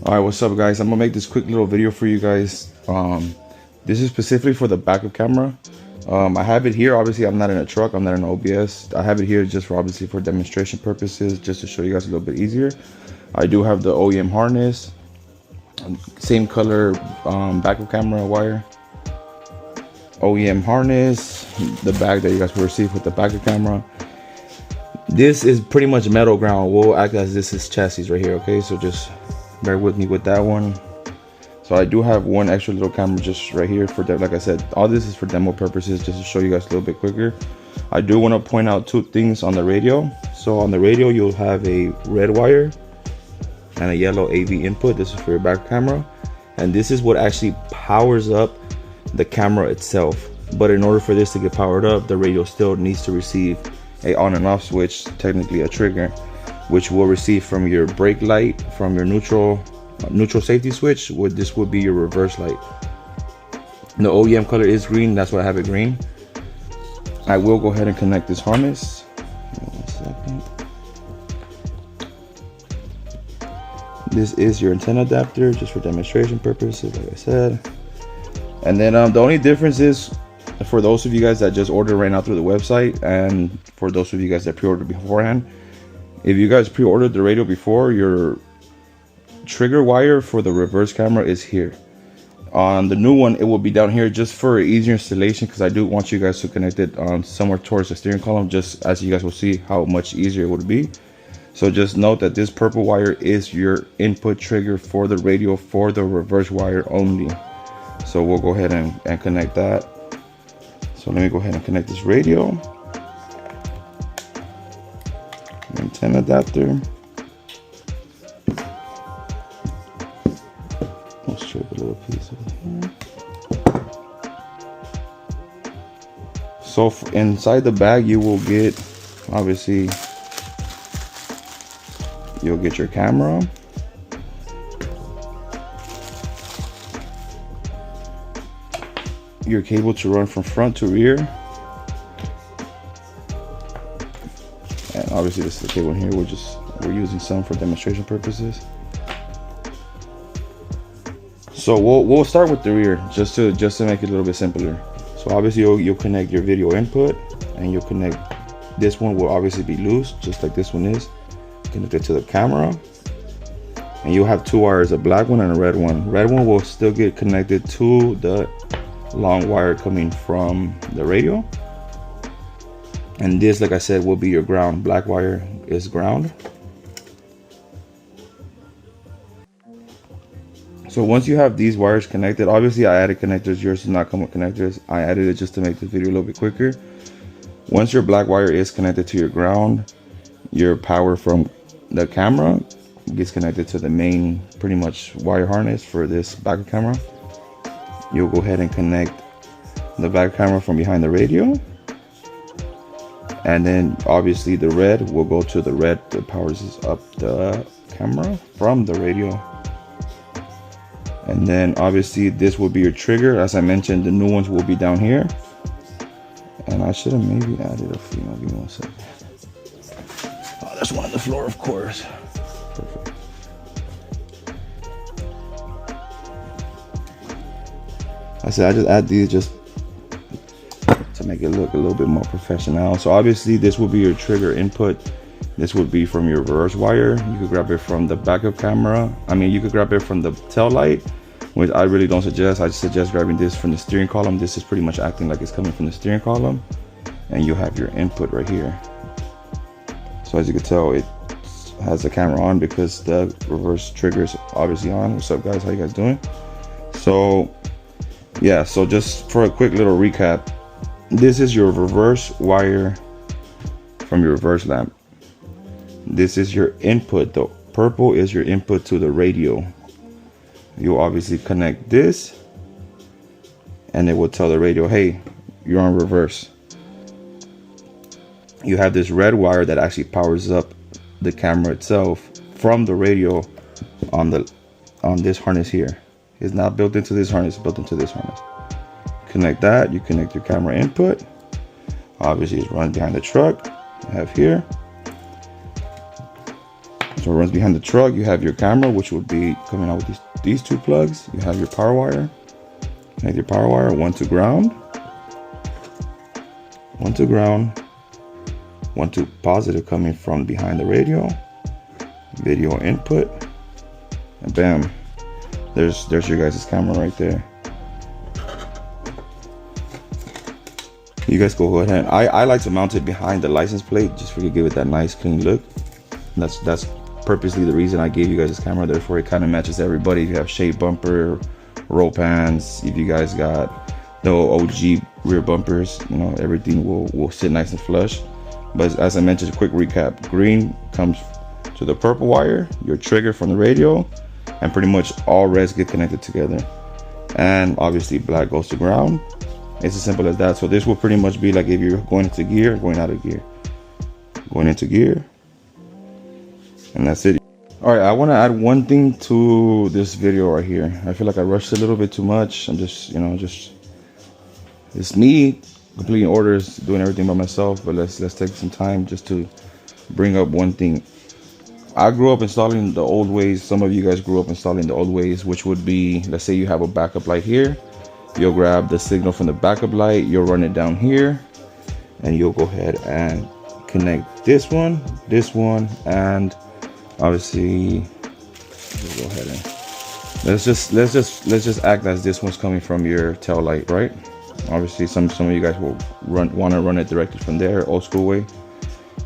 Alright, what's up guys? I'm gonna make this quick little video for you guys. This is specifically for the backup camera. I have it here. Obviously I'm not in a truck, I'm not in OBS. I have it here just for obviously for demonstration purposes, just to show you guys a little bit easier. I do have the OEM harness, same color backup camera wire, OEM harness, the bag that you guys will receive with the backup camera. This is pretty much metal ground. We'll act as this is chassis right here, okay? So just bear with me with that one. So I do have one extra little camera just right here for that. Like I said, all this is for demo purposes, just to show you guys a little bit quicker. I do want to point out two things on the radio. So on the radio, you'll have a red wire and a yellow AV input. This is for your back camera, and this is what actually powers up the camera itself. But in order for this to get powered up, the radio still needs to receive a on and off switch, technically a trigger, which will receive from your brake light, from your neutral safety switch. This would be your reverse light. The OEM color is green, that's why I have it green. I will go ahead and connect this harness. One second. This is your antenna adapter, just for demonstration purposes, like I said. And then the only difference is, for those of you guys that just ordered right now through the website, and for those of you guys that pre-ordered beforehand, if you guys pre-ordered the radio before, your trigger wire for the reverse camera is here. On the new one, it will be down here just for easier installation, because I do want you guys to connect it somewhere towards the steering column, just as you guys will see how much easier it would be. So just note that this purple wire is your input trigger for the radio for the reverse wire only. So we'll go ahead and connect that. So let me go ahead and connect this radio. Antenna adapter. We'll strip a little piece over here. So inside the bag, you will get, obviously, you'll get your camera. Your cable to run from front to rear. And obviously this is the cable in here. We're using some for demonstration purposes. So we'll start with the rear, just to make it a little bit simpler. So obviously you'll connect your video input, and you'll connect, this one will obviously be loose, just like this one is. Connect it to the camera, and you'll have two wires, a black one and a red one. Red one will still get connected to the long wire coming from the radio, and this, like I said, will be your ground. Black wire is ground. So once you have these wires connected, obviously I added connectors. Yours does not come with connectors. I added it just to make the video a little bit quicker. Once your black wire is connected to your ground, your power from the camera gets connected to the main, pretty much, wire harness for this backup camera. You'll go ahead and connect the back camera from behind the radio, and then obviously the red will go to the red that powers up the camera from the radio. And then obviously this will be your trigger. As I mentioned, the new ones will be down here, and I should have maybe added a few. Give me one second. Oh, there's one on the floor, of course. Perfect. I said I just add these just to make it look a little bit more professional. So obviously this will be your trigger input. This would be from your reverse wire. You could grab it from the backup camera. I mean, you could grab it from the tail light, which I really don't suggest. I suggest grabbing this from the steering column. This is pretty much acting like it's coming from the steering column, and you have your input right here. So as you can tell, it has the camera on because the reverse trigger is obviously on. What's up guys, how you guys doing? So yeah, so just for a quick little recap, this is your reverse wire from your reverse lamp. This is your input. The purple is your input to the radio. You'll obviously connect this, and it will tell the radio, hey, you're on reverse. You have this red wire that actually powers up the camera itself from the radio on this harness here. It's not built into this harness, it's built into this harness. Connect that, you connect your camera input. Obviously it's run behind the truck. I have here. So it runs behind the truck. You have your camera, which would be coming out with these two plugs. You have your power wire. Connect your power wire, one to ground, one to ground, one to positive coming from behind the radio, video input, and bam, there's your guys' camera right there. You guys go ahead. I like to mount it behind the license plate just for you to give it that nice clean look. That's purposely the reason I gave you guys this camera. Therefore, it kind of matches everybody. If you have shade bumper, roll pans, if you guys got the OG rear bumpers, you know, everything will sit nice and flush. But as I mentioned, a quick recap: green comes to the purple wire, your trigger from the radio, and pretty much all reds get connected together. And obviously black goes to ground. It's as simple as that. So this will pretty much be like if you're going into gear, going out of gear, going into gear, and that's it. All right, I want to add one thing to this video right here. I feel like I rushed a little bit too much. I'm just, you know, it's me completing orders, doing everything by myself. But let's take some time just to bring up one thing. I grew up installing the old ways. Some of you guys grew up installing the old ways, which would be, let's say you have a backup light here. You'll grab the signal from the backup light, you'll run it down here, and you'll go ahead and connect this one, and obviously we'll go ahead and let's just act as this one's coming from your tail light, right? Obviously some of you guys will want to run it directly from there, old school way.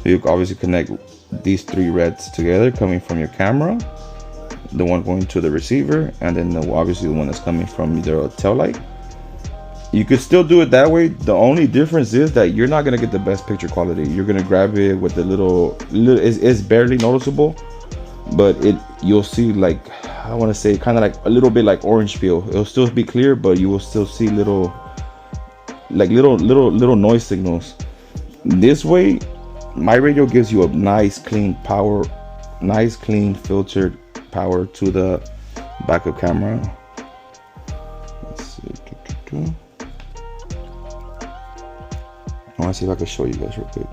So you obviously connect these three reds together coming from your camera, the one going to the receiver, and then obviously the one that's coming from the tail light. You could still do it that way. The only difference is that you're not gonna get the best picture quality. You're gonna grab it with the little it's barely noticeable, but you'll see, like, I want to say kind of like a little bit like orange peel. It'll still be clear, but you will still see little noise signals. This way, my radio gives you a nice clean power, nice clean filtered power to the backup camera. Let's see. I want to see if I can show you guys real quick.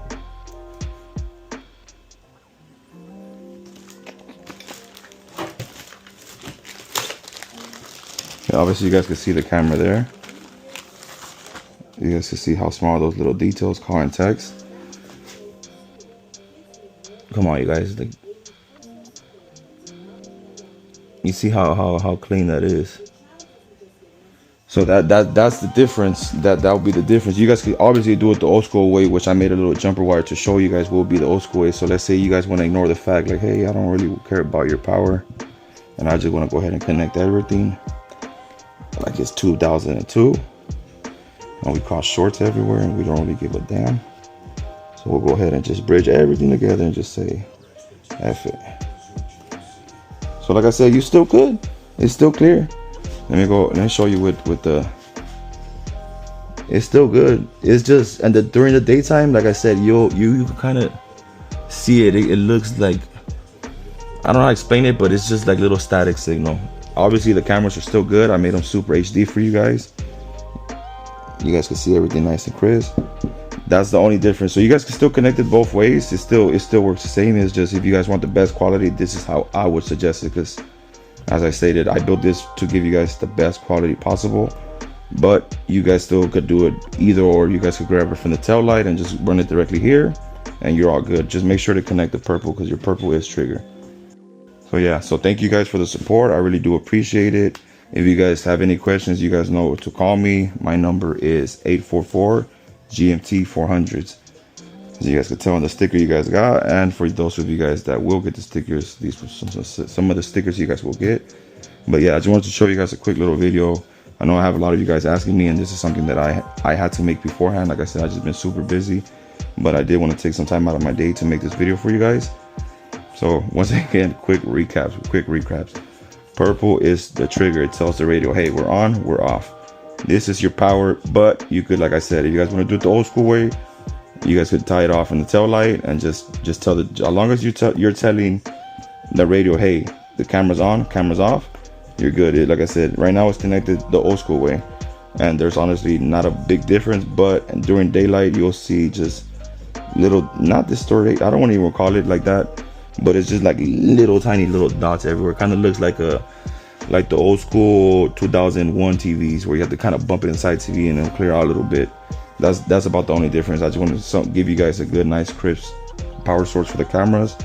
Yeah, obviously you guys can see the camera there. You guys can see how small those little details, call and text. Come on, you guys. Like, you see how clean that is. So that's the difference. That will be the difference. You guys can obviously do it the old school way, which I made a little jumper wire to show you guys will be the old school way. So let's say you guys want to ignore the fact, like, hey, I don't really care about your power, and I just want to go ahead and connect everything like it's 2002, and we cause shorts everywhere, and we don't really give a damn. So we'll go ahead and just bridge everything together and just say F it. So like I said, you still could. It's still clear. Let me show you with the, it's still good. It's just, and during the daytime, like I said, you kind of see it. It looks like, I don't know how to explain it, but it's just like little static signal. Obviously the cameras are still good. I made them super HD for you guys. You guys can see everything nice and crisp. That's the only difference. So you guys can still connect it both ways. It still works the same. It's just, if you guys want the best quality, this is how I would suggest it, because as I stated, I built this to give you guys the best quality possible, but you guys still could do it either or. You guys could grab it from the tail light and just run it directly here, and you're all good. Just make sure to connect the purple, because your purple is trigger. So yeah, so thank you guys for the support. I really do appreciate it. If you guys have any questions, you guys know to call me. My number is 844 GMT 400s. As you guys can tell on the sticker you guys got, and for those of you guys that will get the stickers, these some of the stickers you guys will get. But yeah, I just wanted to show you guys a quick little video. I know I have a lot of you guys asking me, and this is something that I had to make beforehand. Like I said, I just been super busy, but I did want to take some time out of my day to make this video for you guys. So once again, quick recaps. Purple is the trigger. It tells the radio, hey, we're on, we're off. This is your power, but you could, like I said, if you guys want to do it the old school way, you guys could tie it off in the tail light and just tell the, as long as you're telling the radio, hey, the camera's on, camera's off, you're good. Like I said, right now it's connected the old school way, and there's honestly not a big difference. But during daylight, you'll see just little, not distorted, I don't want to even call it like that, but it's just like little tiny little dots everywhere. Kind of looks like the old school 2001 TVs where you have to kind of bump it inside TV and then clear out a little bit. That's about the only difference. I just wanted to give you guys a good, nice, crisp power source for the cameras.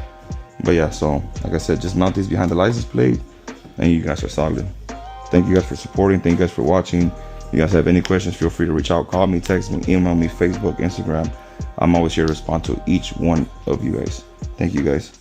But yeah, so like I said, just mount these behind the license plate and you guys are solid. Thank you guys for supporting. Thank you guys for watching. If you guys have any questions, feel free to reach out, call me, text me, email me, Facebook, Instagram. I'm always here to respond to each one of you guys. Thank you guys.